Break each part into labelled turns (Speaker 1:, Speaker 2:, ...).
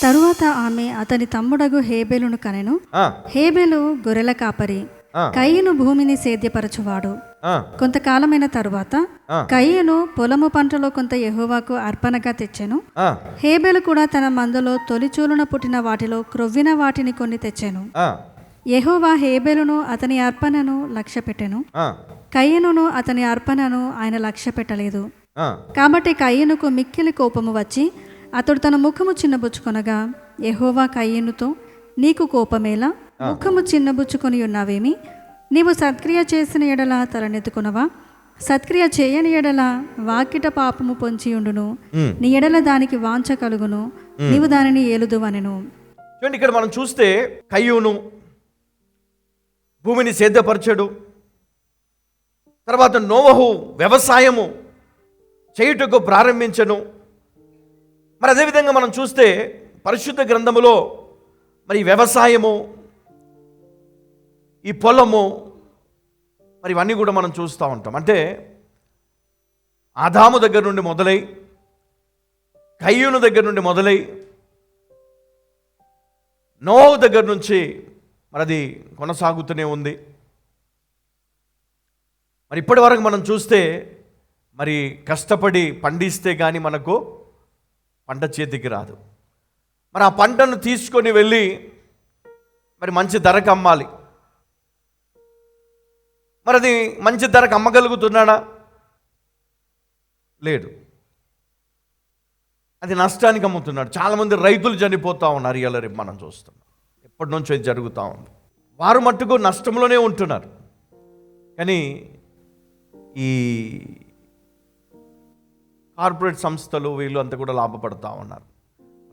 Speaker 1: తరువాత ఆమె అతని తమ్ముడగు హేబెలును కనెను. హేబెలు గొర్రెల కాపరి, కయీను భూమిని సేద్యపరచువాడు. కొంతకాలమైన తరువాత కయీను పొలము పంటలో కొంత యెహోవాకు అర్పణగా తెచ్చెను. హేబెలు కూడా తన మందలో తొలిచూలున పుట్టిన వాటిలో క్రొవ్విన వాటిని కొన్ని తెచ్చెను. యెహోవా హేబెలును అతని అర్పణను లక్ష్యపెట్టెను, కయీనును అతని అర్పణను ఆయన లక్ష్యపెట్టలేదు. కాబట్టి కయీనుకు మిక్కిలి కోపము వచ్చి అతడు తన ముఖము చిన్నబుచ్చుకొనగా యెహోవా కయీనుతో, నీకు కోపమేలా? ముఖము చిన్నబుచ్చుకొని ఉన్నావేమి? నీవు సత్క్రియ చేసిన ఎడల తలనెత్తుకునవా? సత్క్రియ చేయని ఎడల వాకిట పాపము పొంచియుండును, నీ ఎడల దానికి వాంఛ కలుగును, నీవు దానిని ఏలుదువనెను.
Speaker 2: చూడండి, ఇక్కడ మనం చూస్తే కయ్యూను భూమిని సేద్యపరచడు, తర్వాత నోవహు వ్యవసాయము చేయుటకు ప్రారంభించను. మరి అదేవిధంగా మనం చూస్తే పరిశుద్ధ గ్రంథములో మరి వ్యవసాయము, ఈ పొలము, మరి ఇవన్నీ కూడా మనం చూస్తూ ఉంటాం. అంటే ఆదాము దగ్గర నుండి మొదలై, కయ్యూను దగ్గర నుండి మొదలై, నోవహు దగ్గర నుంచి మరి అది కొనసాగుతూనే ఉంది. మరి ఇప్పటి వరకు మనం చూస్తే మరి కష్టపడి పండిస్తే కానీ మనకు పంట చేతికి రాదు. మరి ఆ పంటను తీసుకొని వెళ్ళి మరి మంచి ధరకు అమ్మాలి. మరి అది మంచి ధరకు అమ్మగలుగుతున్నాడా? లేడు, అది నష్టానికి అమ్ముతున్నాడు. చాలామంది రైతులు చనిపోతూ ఉన్నారు. ఇలా రేపు మనం చూస్తున్నాం, ఎప్పటి నుంచో ఇది జరుగుతూ ఉంది. వారు మట్టుకు నష్టంలోనే ఉంటున్నారు. కానీ ఈ కార్పొరేట్ సంస్థలు వీళ్ళు అంతా కూడా లాభపడుతూ ఉన్నారు.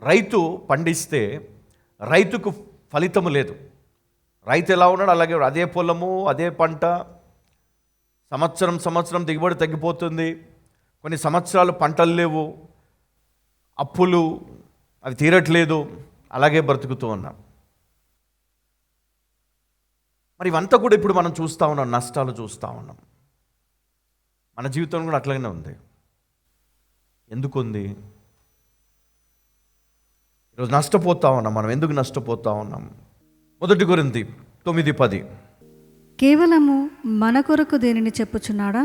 Speaker 2: రైతు పండిస్తే రైతుకు ఫలితము లేదు. రైతు ఎలా ఉన్నాడు అలాగే అదే పొలము, అదే పంట, సంవత్సరం దిగుబడి తగ్గిపోతుంది. కొన్ని సంవత్సరాలు పంటలు లేవు, అప్పులు అవి తీరట్లేదు, అలాగే బ్రతుకుతూ ఉన్నాం. మరి ఇవంతా కూడా ఇప్పుడు మనం చూస్తూ ఉన్నాం, నష్టాలు చూస్తూ ఉన్నాం. మన జీవితం కూడా అట్లాగే ఉంది. ఎందుకు ఉంది? ఈరోజు నష్టపోతా ఉన్నాం. మనం ఎందుకు నష్టపోతా ఉన్నాం? 1 కొరింథీ 9:10.
Speaker 1: కేవలము మన కొరకు దేనిని చెప్పుచున్నాడా?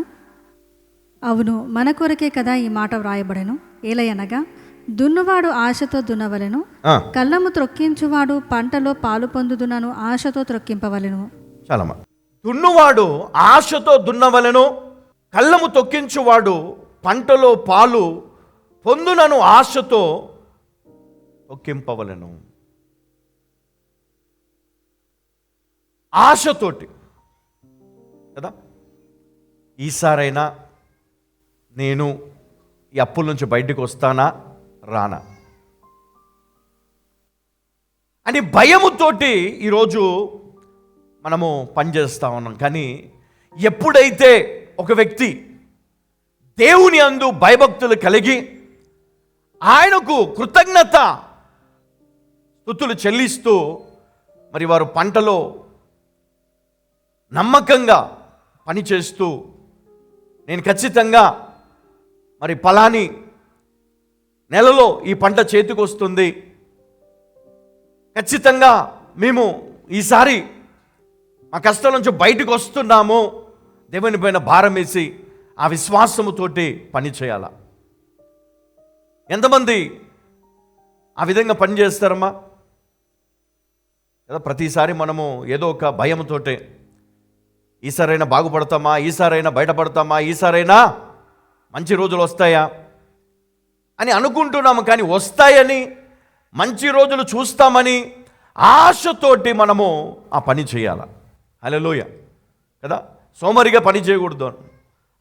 Speaker 1: అవును, మన కొరకే కదా ఈ మాట వ్రాయబడెను. ఏలయనగా దున్నువాడు ఆశతో దున్నవలెను, కళ్ళము త్రొక్కించువాడు పంటలో పాలు పొందుదునను ఆశతో త్రొక్కింపవలెను. చాలా
Speaker 2: దున్నువాడు ఆశతో దున్నవలెను, కళ్ళము తొక్కించువాడు పంటలో పాలు పొందునను ఆశతో తొక్కింపవలెను. ఆశతోటి కదా, ఈసారైనా నేను ఈ అప్పుల నుంచి బయటకు వస్తానా రానా అని భయముతోటి ఈరోజు మనము పనిచేస్తూ ఉన్నాం. కానీ ఎప్పుడైతే ఒక వ్యక్తి దేవుని యందు భయభక్తులు కలిగి ఆయనకు కృతజ్ఞత స్తుతులు చెల్లిస్తూ మరి వారు పంటలో నమ్మకంగా పనిచేస్తూ, నేను ఖచ్చితంగా మరి ఫలాని నెలలో ఈ పంట చేతికి వస్తుంది, ఖచ్చితంగా మేము ఈసారి మా కష్టం నుంచి బయటకు వస్తున్నాము, దేవుని పైన భారం వేసి ఆ విశ్వాసముతోటి పని చేయాల. ఎంతమంది ఆ విధంగా పని చేస్తారమ్మా? కదా, ప్రతిసారి మనము ఏదో ఒక భయంతోటే ఈసారైనా బాగుపడతామా, ఈసారైనా బయటపడతామా, ఈసారైనా మంచి రోజులు వస్తాయా అని అనుకుంటున్నాము. కానీ వస్తాయని, మంచి రోజులు చూస్తామని ఆశతోటి మనము ఆ పని చేయాలి. హల్లెలూయా కదా, సోమరిగా పని చేయకూడదు,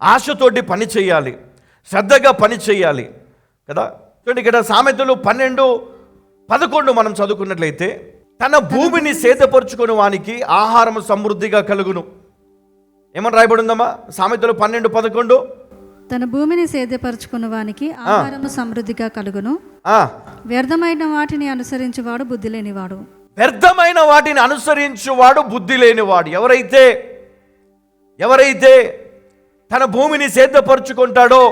Speaker 2: ఆశతోటి పని చేయాలి, శ్రద్ధగా పని చేయాలి కదా. చూడండి, ఇక్కడ సామెతలు 12:11 మనం చదువుకున్నట్లయితే, తన భూమిని సేదపరుచుకుని వానికి ఆహారం సమృద్ధిగా కలుగును. ఏమని రాయబడిందమ్మా సామెతలు 12:11?
Speaker 1: తన భూమిని సేద్యపరచుకున్న వానికి ఆహారము సమృద్ధిగా కలుగును, వ్యర్థమైన వాటిని అనుసరించువాడు బుద్ధి లేనివాడు.
Speaker 2: వ్యర్థమైన వాటిని అనుసరించువాడు బుద్ధి లేనివాడు. ఎవరైతే తన భూమిని సేద్యపరుచుకుంటాడో,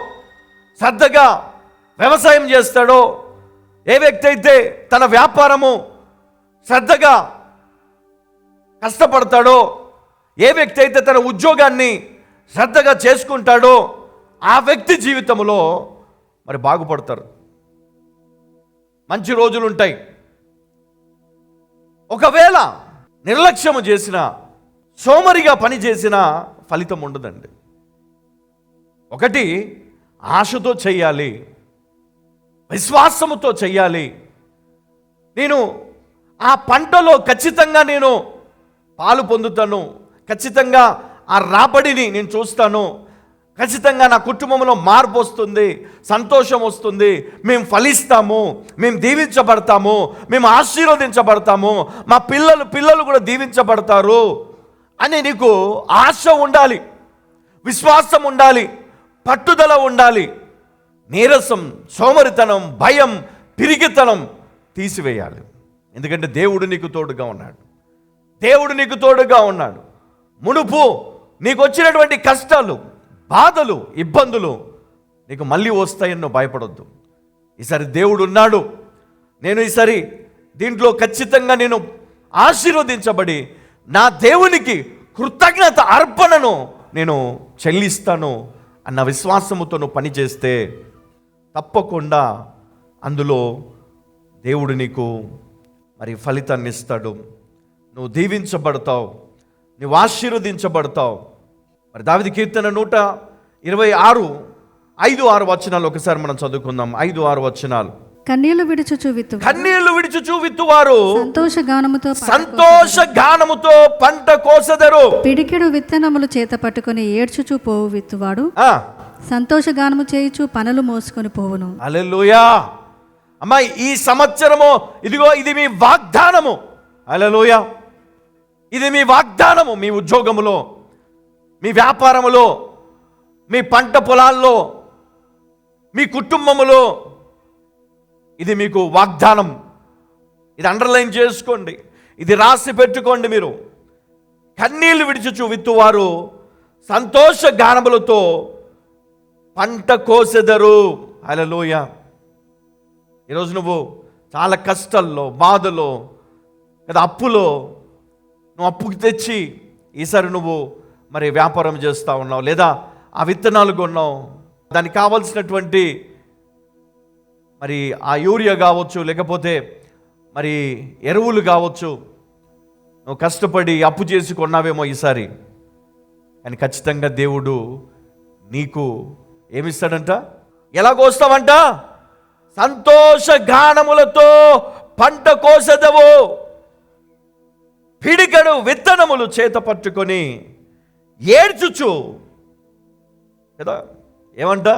Speaker 2: శ్రద్ధగా వ్యవసాయం చేస్తాడో, ఏ వ్యక్తి అయితే తన వ్యాపారము శ్రద్ధగా కష్టపడతాడో, ఏ వ్యక్తి అయితే తన ఉద్యోగాన్ని శ్రద్ధగా చేసుకుంటాడో ఆ వ్యక్తి జీవితంలో మరి బాగుపడతారు, మంచి రోజులు ఉంటాయి. ఒకవేళ నిర్లక్ష్యము చేసిన, సోమరిగా పని చేసిన ఫలితం ఉండదండి. ఒకటి ఆశతో చెయ్యాలి, విశ్వాసముతో చెయ్యాలి. నేను ఆ పంటలో ఖచ్చితంగా నేను పాలు పొందుతాను, ఖచ్చితంగా ఆ రాబడిని నేను చూస్తాను, ఖచ్చితంగా నా కుటుంబంలో మార్పు వస్తుంది, సంతోషం వస్తుంది, మేము ఫలిస్తాము, మేము దీవించబడతాము, మేము ఆశీర్వదించబడతాము, మా పిల్లలు కూడా దీవించబడతారు అని నీకు ఆశ ఉండాలి, విశ్వాసం ఉండాలి, పట్టుదల ఉండాలి. నీరసం, సోమరితనం, భయం, పిరిగితనం తీసివేయాలి. ఎందుకంటే దేవుడు నీకు తోడుగా ఉన్నాడు, దేవుడు నీకు తోడుగా ఉన్నాడు. మునుపు నీకు వచ్చినటువంటి కష్టాలు, బాధలు, ఇబ్బందులు నీకు మళ్ళీ వస్తాయని నువ్వు భయపడొద్దు. ఈసారి దేవుడు ఉన్నాడు, నేను ఈసారి దీంట్లో ఖచ్చితంగా నేను ఆశీర్వదించబడి నా దేవునికి కృతజ్ఞత అర్పణను నేను చెల్లిస్తాను అన్న విశ్వాసముతో నువ్వు పనిచేస్తే తప్పకుండా అందులో దేవుడు నీకు మరి ఫలితాన్ని ఇస్తాడు. నువ్వు దీవించబడతావు, నువ్వు ఆశీర్వదించబడతావు. మరి దావీదు కీర్తన 126 5-6 వచనాలు ఒకసారి మనం చదువుకుందాం. 5-6 వచనాలు.
Speaker 1: కన్నీళ్లు విడుచుచు
Speaker 2: విత్తువారు సంతోష గానముతో పంట కోసెదరు.
Speaker 1: పిడికెడు విత్తనములు చేత పట్టుకొని ఏడ్చుచు పోవు విత్తువాడు సంతోష గానము చేయుచు పనులు మోసుకొని పోవును.
Speaker 2: హల్లెలూయా. అమ్మా, ఈ సంవత్సరము ఇదిగో ఇది మీ వాగ్దానము. హల్లెలూయా. ఇది మీ వాగ్దానము. మీ ఉద్యోగములో, మీ వ్యాపారములో, మీ పంట పొలాల్లో, మీ కుటుంబములో ఇది మీకు వాగ్దానం. ఇది అండర్లైన్ చేసుకోండి, ఇది రాసి పెట్టుకోండి. మీరు కన్నీళ్లు విడిచుచు విత్తువారు సంతోష గానములతో పంట కోసెదరు. హల్లెలూయా. ఈరోజు నువ్వు చాలా కష్టాల్లో, బాధలో, కదా అప్పులో, నువ్వు అప్పుకి తెచ్చి ఈసారి నువ్వు మరి వ్యాపారం చేస్తూ ఉన్నావు, లేదా ఆ విత్తనాలు కొన్నావు, దానికి కావాల్సినటువంటి మరి ఆ యూరియా కావచ్చు, లేకపోతే మరి ఎరువులు కావచ్చు, నువ్వు కష్టపడి అప్పు చేసి కొన్నావేమో ఈసారి. కానీ ఖచ్చితంగా దేవుడు నీకు ఏమిస్తాడంట? ఎలా కోస్తావంట? సంతోష గానములతో పంట కోసెదవు. పిడికెడు విత్తనములు చేత పట్టుకొని ఏడ్చుచు, కదా ఏమంట?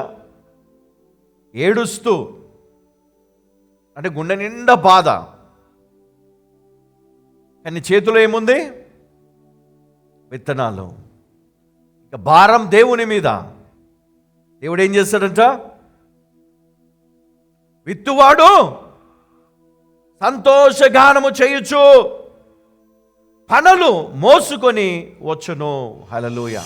Speaker 2: ఏడుస్తూ, అంటే గుండె నిండా బాధ, కానీ చేతిలో ఏముంది? విత్తనాలు. ఇక భారం దేవుని మీద. దేవుడు ఏం చేస్తాడంట? విత్తువాడు సంతోషగానము చేయుచు పనులు మోసుకొని వచ్చును. హల్లెలూయా.